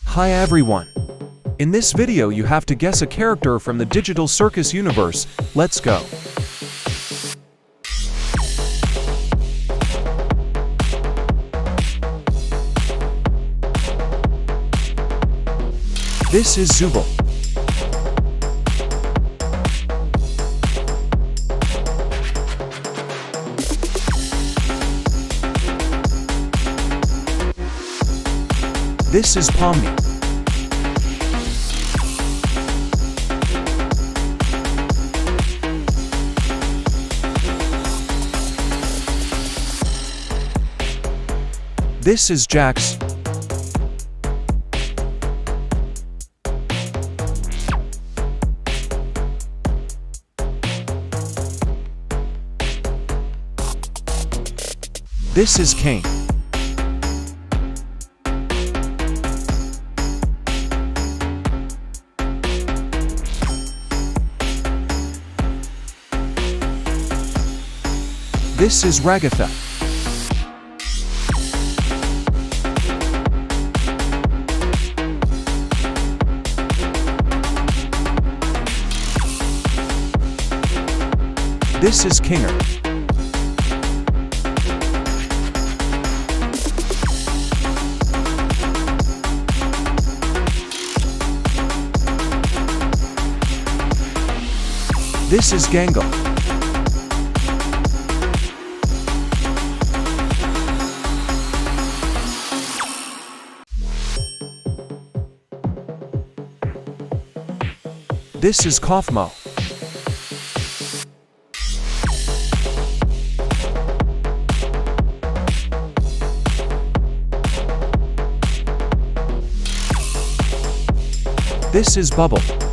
Hi everyone! In this video you have to guess a character from the digital Circus universe. Let's go! This is Zubul. This is Pomni. This is Jax. This is Kane. This is Ragatha. This is Kinger. This is Gangle. This is Kaufmo. This is Bubble.